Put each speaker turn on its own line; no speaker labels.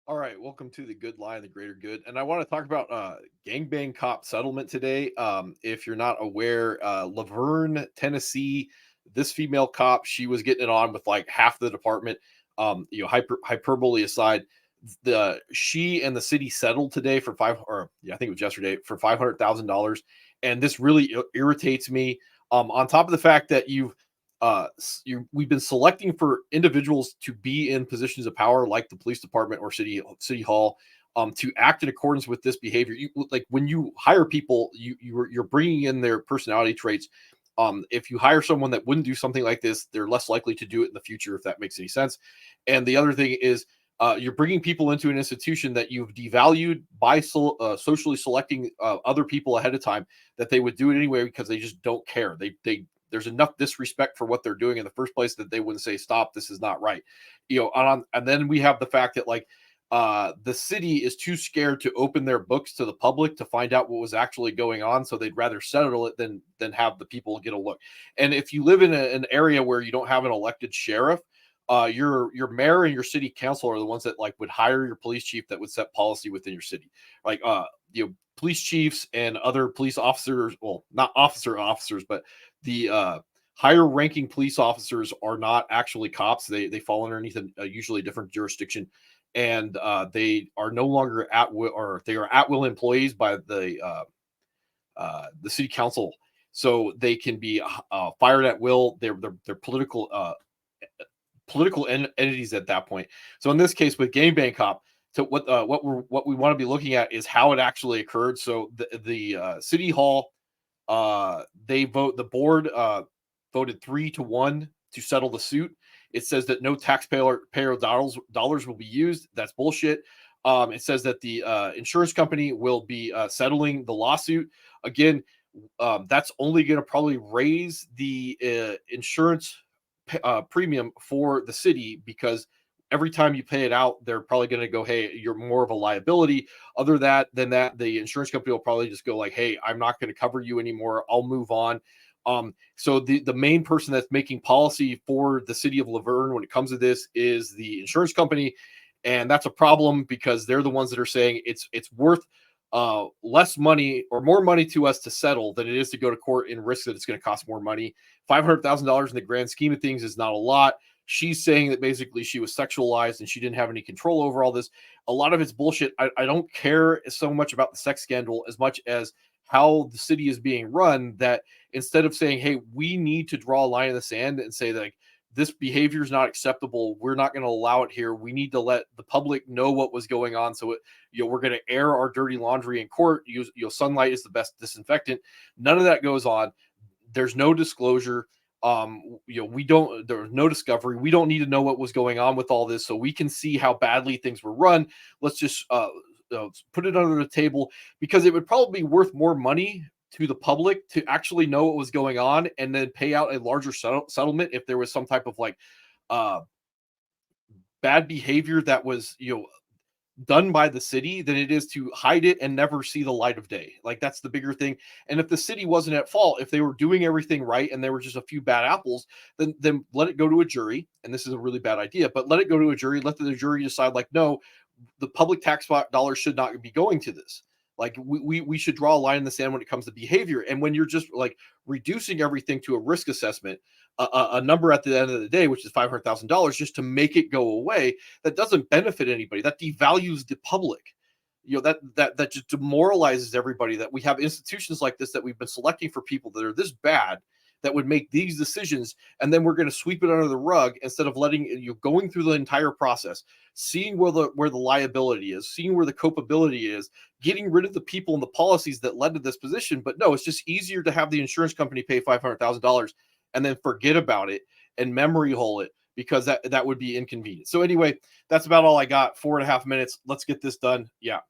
All right, welcome to the Good Lie and the Greater Good, and I want to talk about Gangbang Cop Settlement today. If you're not aware, Laverne, Tennessee, this female cop, she was getting it on with like half the department. Hyperbole aside, the she and the city settled today for I think it was yesterday for $500,000, and this really irritates me. On top of the fact that we've been selecting for individuals to be in positions of power like the police department or city hall, to act in accordance with this behavior. Like when you hire people, you're bringing in their personality traits. If you hire someone that wouldn't do something like this, they're less likely to do it in the future, if that makes any sense. And the other thing is, you're bringing people into an institution that you've devalued by socially selecting other people ahead of time, that they would do it anyway because they just don't care. They There's enough disrespect for what they're doing in the first place that they wouldn't say, stop, this is not right. And then we have the fact that the city is too scared to open their books to the public to find out what was actually going on, so they'd rather settle it than have the people get a look. And if you live in an area where you don't have an elected sheriff, your mayor and your city council are the ones that would hire your police chief that would set policy within your city. Police chiefs and other police officers, well, not officers, but the higher ranking police officers are not actually cops. They fall underneath a usually different jurisdiction, and they are no longer at will, or they are at will employees by the city council, so they can be fired at will. They're political entities at that point. So in this case with Game Bang Cop, so what we want to be looking at is how it actually occurred. So the city hall, the board voted 3-1 to settle the suit. It says that no taxpayer dollars will be used. That's bullshit. It says that the insurance company will be settling the lawsuit. Again, that's only going to probably raise the insurance premium for the city, because every time you pay it out, they're probably going to go, hey, you're more of a liability. Other than that, the insurance company will probably just go like, hey, I'm not going to cover you anymore. I'll move on. So the main person that's making policy for the city of Laverne when it comes to this is the insurance company, and that's a problem because they're the ones that are saying it's worth less money or more money to us to settle than it is to go to court and risk that it's going to cost more money. $500,000 in the grand scheme of things is not a lot. She's saying that basically she was sexualized and she didn't have any control over all this. A lot of it's bullshit. I don't care so much about the sex scandal as much as how the city is being run, that instead of saying, hey, we need to draw a line in the sand and say that this behavior is not acceptable, we're not going to allow it here, we need to let the public know what was going on. So we're going to air our dirty laundry in court. Sunlight is the best disinfectant. None of that goes on. There's no disclosure. There's no discovery. We don't need to know what was going on with all this, so we can see how badly things were run. Let's just put it under the table, because it would probably be worth more money to the public to actually know what was going on and then pay out a larger settlement if there was some type of uh, bad behavior that was done by the city, than it is to hide it and never see the light of day. Like, that's the bigger thing. And if the city wasn't at fault, if they were doing everything right and there were just a few bad apples, then let it go to a jury. And this is a really bad idea, but let it go to a jury. Let the jury decide, like, no, the public tax dollars should not be going to this. Like, we should draw a line in the sand when it comes to behavior. And when you're just like reducing everything to a risk assessment, a number at the end of the day, which is $500,000, just to make it go away, that doesn't benefit anybody. That devalues the public. That just demoralizes everybody. That we have institutions like this that we've been selecting for people that are this bad, that would make these decisions, and then we're going to sweep it under the rug instead of letting you going through the entire process, seeing where the liability is, seeing where the culpability is, getting rid of the people and the policies that led to this position. But no, it's just easier to have the insurance company pay $500,000 and then forget about it and memory hole it, because that would be inconvenient. So anyway, that's about all I got. 4.5 minutes. Let's get this done. Yeah.